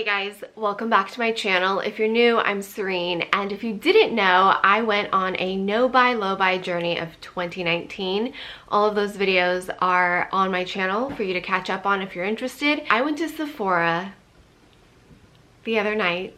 Hey guys, welcome back to my channel. If you're new, I'm Serene, and if you didn't know, I went on a no-buy, low-buy journey of 2019. All of those videos are on my channel for you to catch up on if you're interested. I went to Sephora the other night,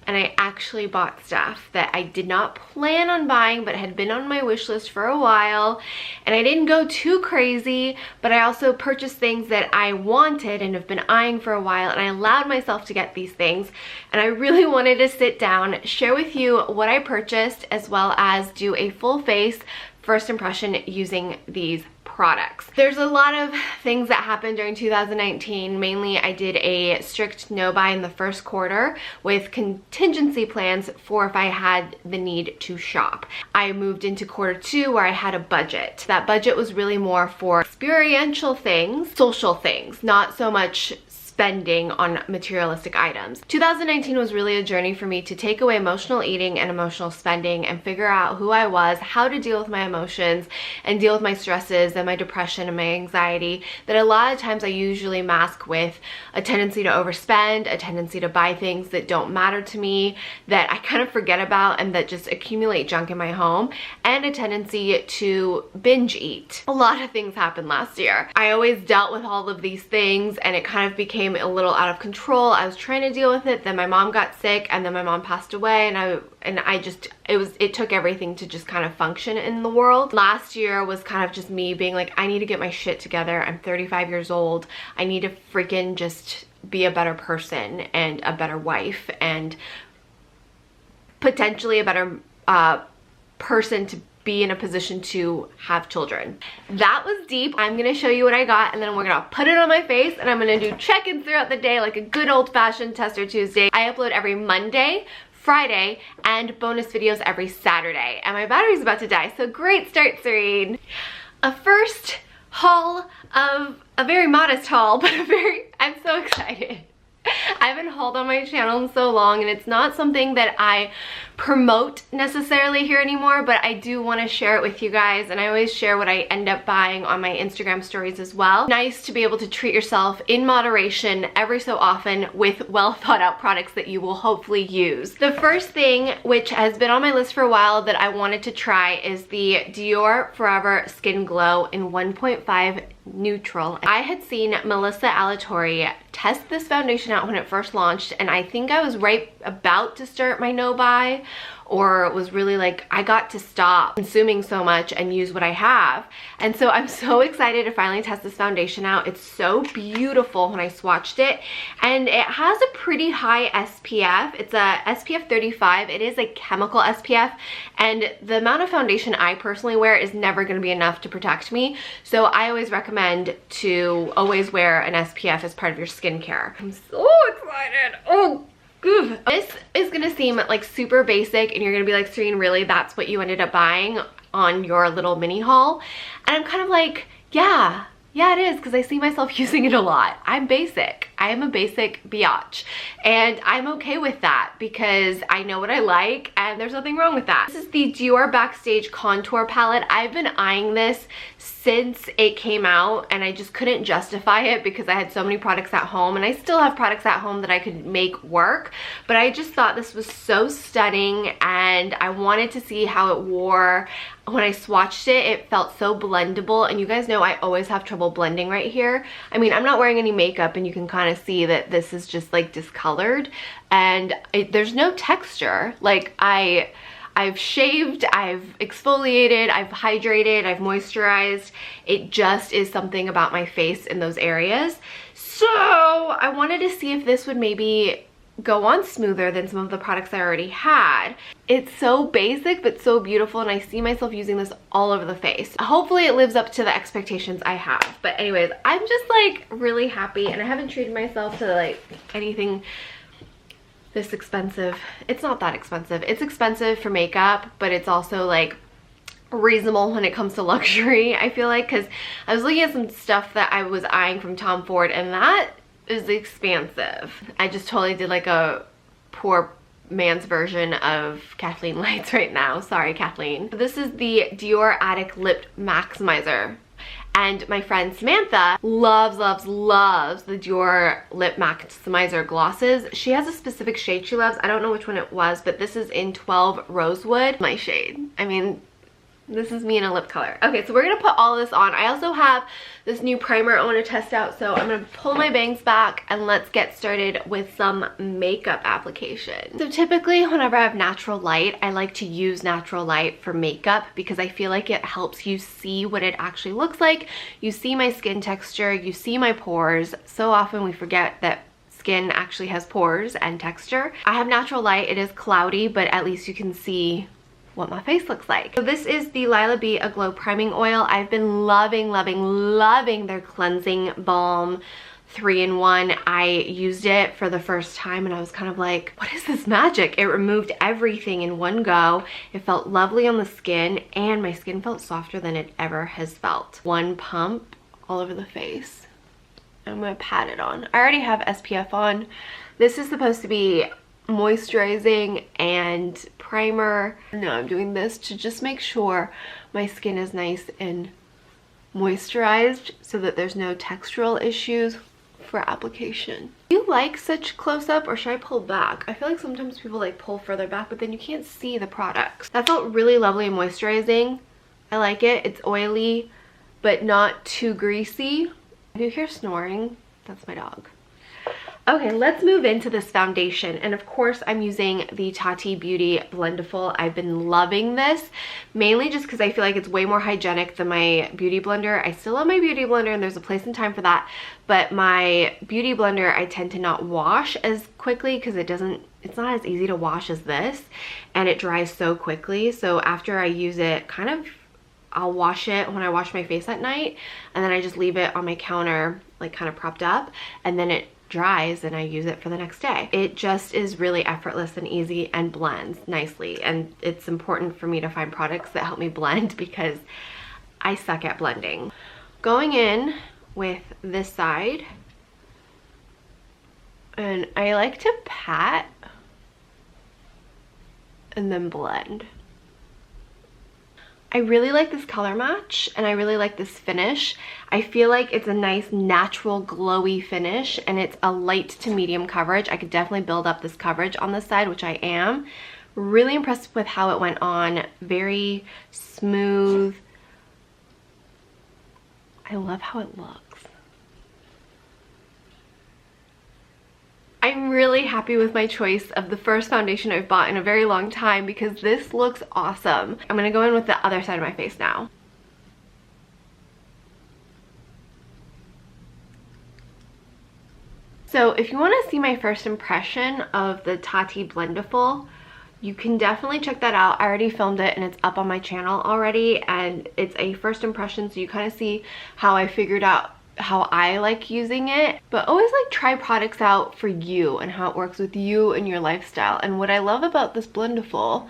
and I actually bought stuff that I did not plan on buying but had been on my wish list for a while. And I didn't go too crazy, but I also purchased things that I wanted and have been eyeing for a while, and I allowed myself to get these things. And I really wanted to sit down, share with you what I purchased, as well as do a full face first impression using these products. There's a lot of things that happened during 2019. Mainly, I did a strict no buy in the first quarter with contingency plans for if I had the need to shop. I moved into quarter two where I had a budget. That budget was really more for experiential things, social things, not so much spending on materialistic items. 2019 was really a journey for me to take away emotional eating and emotional spending and figure out who I was, how to deal with my emotions and deal with my stresses and my depression and my anxiety that a lot of times I usually mask with a tendency to overspend, a tendency to buy things that don't matter to me, that I kind of forget about and that just accumulate junk in my home, and a tendency to binge eat. A lot of things happened last year. I always dealt with all of these things and it kind of became a little out of control. I was trying to deal with it, then my mom got sick, and then my mom passed away, and it took everything to just kind of function in the world. Last year was kind of just me being like, I need to get my shit together. I'm 35 years old. I need to freaking just be a better person and a better wife and potentially a better person to be in a position to have children. That was deep. I'm gonna show you what I got, and then we're gonna put it on my face, and I'm gonna do check-ins throughout the day like a good old-fashioned Tester Tuesday. I upload every Monday, Friday, and bonus videos every Saturday. And my battery's about to die, so great start, Serene. A first haul of a very modest haul, but I'm so excited. I haven't hauled on my channel in so long, and it's not something that I promote necessarily here anymore, but I do want to share it with you guys, and I always share what I end up buying on my Instagram stories as well. Nice to be able to treat yourself in moderation every so often with well thought out products that you will hopefully use. The first thing, which has been on my list for a while that I wanted to try, is the Dior Forever Skin Glow in 1.5 Neutral. I had seen Melissa Alatorre test this foundation out when it first launched, and I think I was right about to start my no buy, or was really like, I got to stop consuming so much and use what I have. And so I'm so excited to finally test this foundation out. It's so beautiful when I swatched it, and it has a pretty high SPF. It's a SPF 35. It is a chemical SPF, and the amount of foundation I personally wear is never going to be enough to protect me. So I always recommend to always wear an SPF as part of your skincare. I'm so excited. Oh, good. This is gonna seem like super basic, and you're gonna be like, Serene, really? That's what you ended up buying on your little mini haul? And I'm kind of like, yeah, it is, because I see myself using it a lot. I'm basic. I am a basic biatch, and I'm okay with that because I know what I like, and there's nothing wrong with that. This is the Dior Backstage Contour Palette. I've been eyeing this since it came out, and I just couldn't justify it because I had so many products at home, and I still have products at home that I could make work, but I just thought this was so stunning, and I wanted to see how it wore. When I swatched it, it felt so blendable, and you guys know I always have trouble blending right here. I mean, I'm not wearing any makeup, and you can kind of see that this is just like discolored, and there's no texture. Like I've shaved, I've exfoliated, I've hydrated, I've moisturized. It just is something about my face in those areas. So I wanted to see if this would maybe go on smoother than some of the products I already had. It's so basic but so beautiful, and I see myself using this all over the face. Hopefully it lives up to the expectations I have. But anyways, I'm just like really happy, and I haven't treated myself to like anything this expensive. It's not that expensive. It's expensive for makeup, but it's also like reasonable when it comes to luxury, I feel like, because I was looking at some stuff that I was eyeing from Tom Ford, and that is expansive. I just totally did like a poor man's version of Kathleen Lights right now. Sorry, Kathleen. This is the Dior Addict Lip Maximizer. And my friend Samantha loves the Dior Lip Maximizer glosses. She has a specific shade she loves. I don't know which one it was, but this is in 12 Rosewood. My shade. I mean, this is me in a lip color. Okay, so we're gonna put all of this on. I also have this new primer I want to test out, so I'm gonna pull my bangs back and let's get started with some makeup application. So typically whenever I have natural light, I like to use natural light for makeup because I feel like it helps you see what it actually looks like. You see my skin texture, you see my pores. So often we forget that skin actually has pores and texture. I have natural light. It is cloudy, but at least you can see what my face looks like. So this is the Lila Be A Glow Priming Oil. I've been loving their cleansing balm 3-in-1. I used it for the first time and I was kind of like, what is this magic? It removed everything in one go. It felt lovely on the skin and my skin felt softer than it ever has felt. One pump all over the face. I'm gonna pat it on. I already have SPF on. This is supposed to be moisturizing and primer. No, I'm doing this to just make sure my skin is nice and moisturized so that there's no textural issues for application. Do you like such close-up or should I pull back? I feel like sometimes people like pull further back, but then you can't see the products. That felt really lovely and moisturizing. I like it. It's oily but not too greasy. If you hear snoring, that's my dog. Okay, let's move into this foundation. And of course, I'm using the Tati Beauty Blendiful. I've been loving this, mainly just because I feel like it's way more hygienic than my Beauty Blender. I still love my Beauty Blender and there's a place and time for that. But my Beauty Blender, I tend to not wash as quickly because it's not as easy to wash as this. And it dries so quickly. So after I use it, I'll wash it when I wash my face at night. And then I just leave it on my counter, like kind of propped up. And then it dries and I use it for the next day. It just is really effortless and easy and blends nicely. And it's important for me to find products that help me blend because I suck at blending. Going in with this side, and I like to pat and then blend. I really like this color match and I really like this finish. I feel like it's a nice natural glowy finish and it's a light to medium coverage. I could definitely build up this coverage on this side, which I am. Really impressed with how it went on. Very smooth. I love how it looks. I'm really happy with my choice of the first foundation I've bought in a very long time because this looks awesome. I'm gonna go in with the other side of my face now. So if you want to see my first impression of the Tati Blendiful, you can definitely check that out. I already filmed it and it's up on my channel already, and it's a first impression so you kind of see how I figured out how I like using it. But always like try products out for you and how it works with you and your lifestyle. And what I love about this Blendiful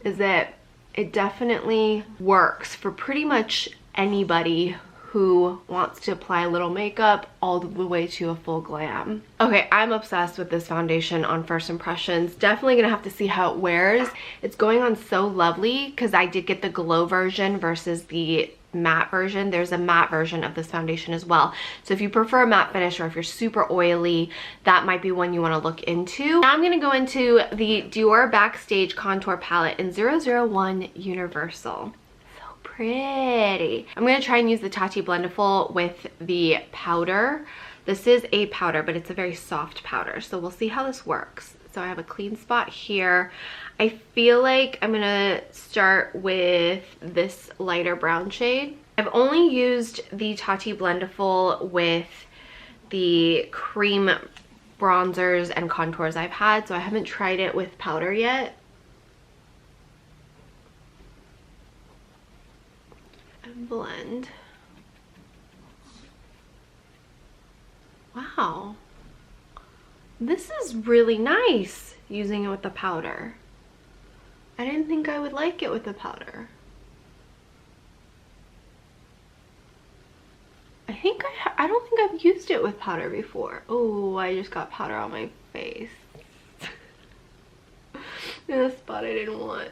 is that it definitely works for pretty much anybody who wants to apply a little makeup all the way to a full glam. Okay, I'm obsessed with this foundation on first impressions. Definitely gonna have to see how it wears. It's going on so lovely because I did get the glow version versus the matte version. There's a matte version of this foundation as well. So if you prefer a matte finish or if you're super oily, that might be one you want to look into. Now I'm going to go into the Dior Backstage Contour Palette in 001 Universal. So pretty. I'm going to try and use the Tati Blendiful with the powder. This is a powder, but it's a very soft powder. So we'll see how this works. So I have a clean spot here. I feel like I'm gonna start with this lighter brown shade. I've only used the Tati Blendiful with the cream bronzers and contours I've had, so I haven't tried it with powder yet. And blend. Wow. This is really nice using it with the powder. I didn't think I would like it with the powder. I don't think I've used it with powder before. Oh, I just got powder on my face. In a spot I didn't want.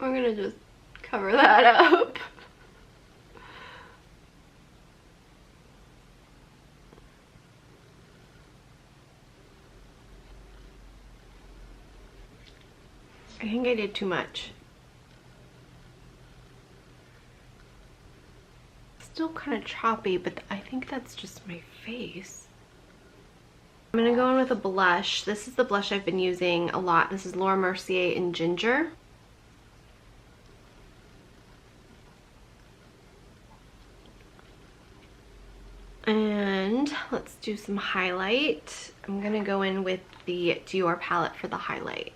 We're gonna just cover that up. I think I did too much. Still kind of choppy, but I think that's just my face. I'm gonna go in with a blush. This is the blush I've been using a lot. This is Laura Mercier in Ginger. And let's do some highlight. I'm gonna go in with the Dior palette for the highlight.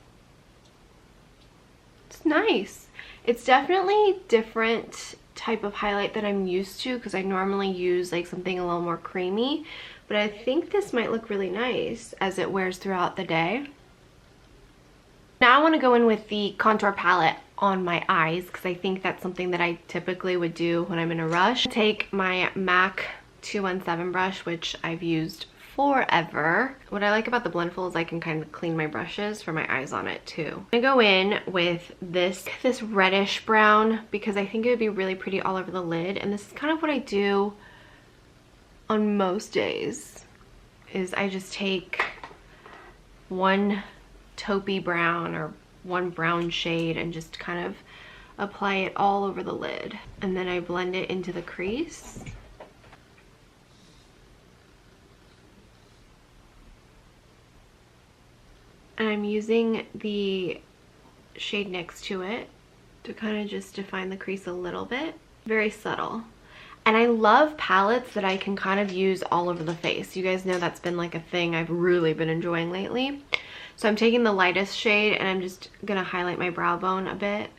It's nice. It's definitely different type of highlight that I'm used to because I normally use like something a little more creamy, but I think this might look really nice as it wears throughout the day. Now I want to go in with the contour palette on my eyes because I think that's something that I typically would do when I'm in a rush. Take my MAC 217 brush, which I've used forever. What I like about the Blendful is I can kind of clean my brushes for my eyes on it too. I'm gonna go in with this reddish brown because I think it would be really pretty all over the lid, and this is kind of what I do on most days, is I just take one taupey brown or one brown shade and just kind of apply it all over the lid, and then I blend it into the crease. And I'm using the shade next to it to kind of just define the crease a little bit. Very subtle. And I love palettes that I can kind of use all over the face. You guys know that's been like a thing I've really been enjoying lately. So I'm taking the lightest shade and I'm just gonna highlight my brow bone a bit.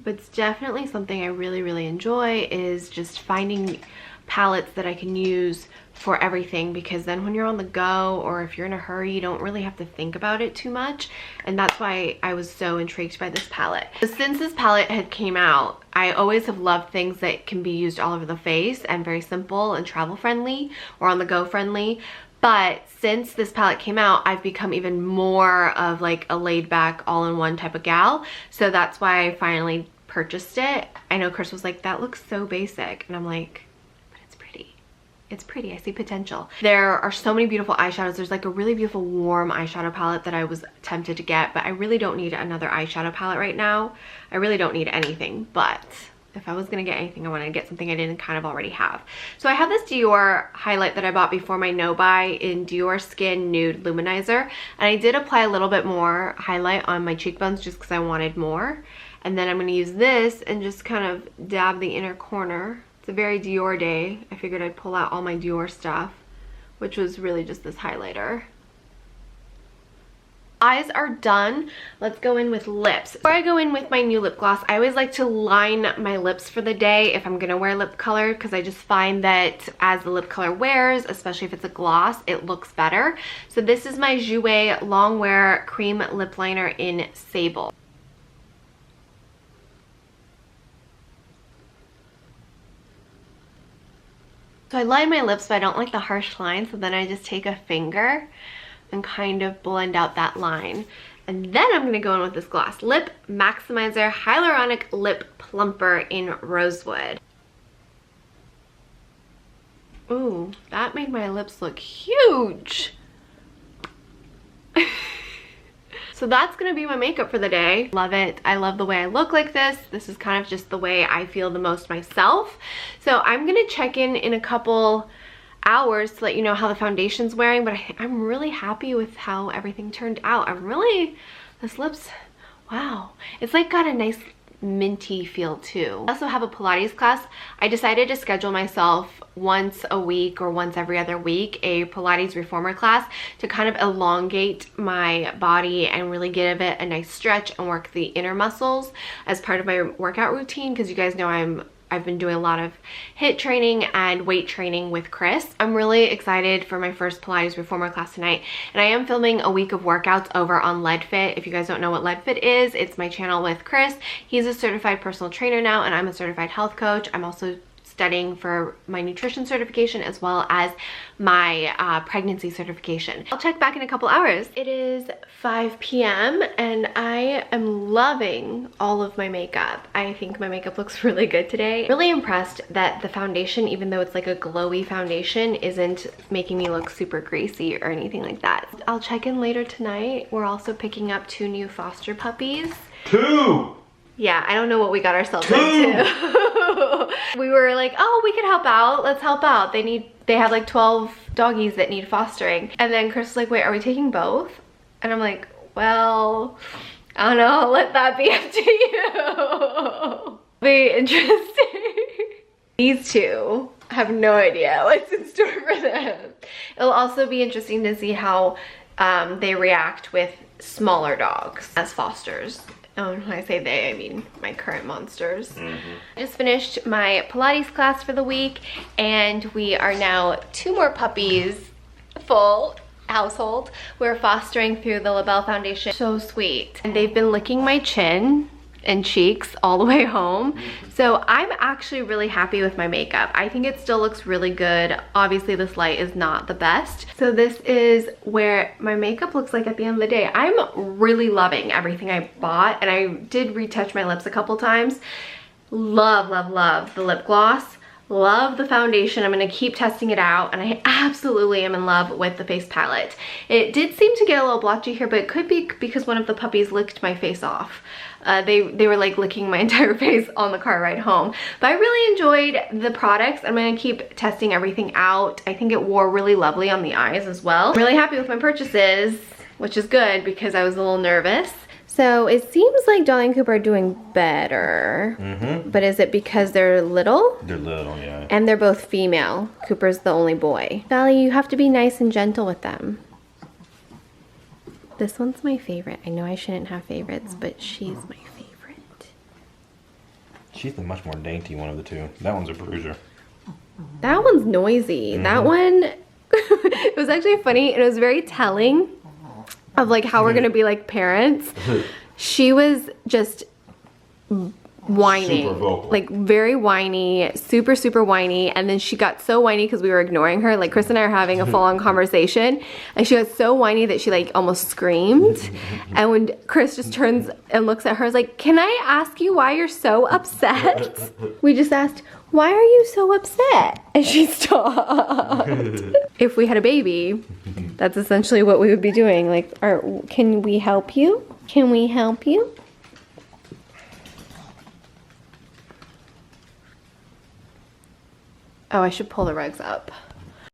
But it's definitely something I really enjoy, is just finding palettes that I can use for everything, because then when you're on the go or if you're in a hurry, you don't really have to think about it too much. And that's why I was so intrigued by this palette. Since this palette had came out, I always have loved things that can be used all over the face and very simple and travel friendly or on the go friendly. But since this palette came out, I've become even more of like a laid back all-in-one type of gal. So that's why I finally purchased it. I know Chris was like, that looks so basic. And I'm like, it's pretty. I see potential. There are so many beautiful eyeshadows. There's like a really beautiful warm eyeshadow palette that I was tempted to get, but I really don't need another eyeshadow palette right now. I really don't need anything, but if I was gonna get anything, I wanted to get something I didn't kind of already have. So I have this Dior highlight that I bought before my no buy in Dior Skin Nude Luminizer, and I did apply a little bit more highlight on my cheekbones just because I wanted more. And then I'm gonna use this and just kind of dab the inner corner. It's a very Dior day. I figured I'd pull out all my Dior stuff, which was really just this highlighter. Eyes are done. Let's go in with lips. Before I go in with my new lip gloss, I always like to line my lips for the day if I'm gonna wear lip color, because I just find that as the lip color wears, especially if it's a gloss, it looks better. So this is my Jouer Long Wear Cream Lip Liner in Sable. So I line my lips, but I don't like the harsh lines, so then I just take a finger and kind of blend out that line. And then I'm gonna go in with this gloss. Lip Maximizer Hyaluronic Lip Plumper in Rosewood. Ooh, that made my lips look huge. So that's gonna be my makeup for the day. Love it. I love the way I look like this. This is kind of just the way I feel the most myself. So I'm gonna check in a couple hours to let you know how the foundation's wearing, but I'm really happy with how everything turned out. This lips, wow. It's like got a nice minty feel too. I also have a Pilates class. I decided to schedule myself once a week or once every other week a Pilates reformer class to kind of elongate my body and really give it a nice stretch and work the inner muscles as part of my workout routine, because you guys know I've been doing a lot of HIIT training and weight training with Chris. I'm really excited for my first Pilates reformer class tonight, and I am filming a week of workouts over on LedFit. If you guys don't know what LedFit is, it's my channel with Chris. He's a certified personal trainer now, and I'm a certified health coach. I'm also studying for my nutrition certification as well as my pregnancy certification. I'll check back in a couple hours. It is 5 p.m. and I am loving all of my makeup. I think my makeup looks really good today. Really impressed that the foundation, even though it's like a glowy foundation, isn't making me look super greasy or anything like that. I'll check in later tonight. We're also picking up 2 new foster puppies. 2! Yeah, I don't know what we got ourselves into. We were like, oh, we could help out. Let's help out. They have like 12 doggies that need fostering. And then Chris was like, wait, are we taking both? And I'm like, well, I don't know. Let that be up to you. Be interesting. These 2 have no idea what's in store for them. It'll also be interesting to see how they react with smaller dogs as fosters. When I say they, I mean my current monsters. I just finished my Pilates class for the week, and we are now 2 more puppies, full household. We're fostering through the LaBelle Foundation. So sweet. And they've been licking my chin and cheeks all the way home. So I'm actually really happy with my makeup. I think it still looks really good. Obviously this light is not the best. So this is where my makeup looks like at the end of the day. I'm really loving everything I bought, and I did retouch my lips a couple times. Love, love, love the lip gloss. Love the foundation. I'm gonna keep testing it out, and I absolutely am in love with the face palette. It did seem to get a little blotchy here, but it could be because one of the puppies licked my face off. They were like licking my entire face on the car ride home. But I really enjoyed the products. I'm gonna keep testing everything out. I think it wore really lovely on the eyes as well. I'm really happy with my purchases, which is good because I was a little nervous. So it seems like Dolly and Cooper are doing better. But is it because they're little? They're little, yeah. And they're both female. Cooper's the only boy. Dolly, you have to be nice and gentle with them. This one's my favorite. I know I shouldn't have favorites, but she's my favorite. She's the much more dainty one of the 2. That one's a bruiser. That one's noisy. That one, it was actually funny. It was very telling of like how we're gonna be like parents. She was just whining, super vocal. like very whiny, super whiny, and then she got so whiny because we were ignoring her. Like Chris and I are having a full-on conversation, and she got so whiny that she like almost screamed. And when Chris just turns and looks at her, is like, can I ask you why you're so upset? We just asked, why are you so upset? And she stopped. If we had a baby, that's essentially what we would be doing. Like, can we help you? Can we help you? Oh, I should pull the rugs up.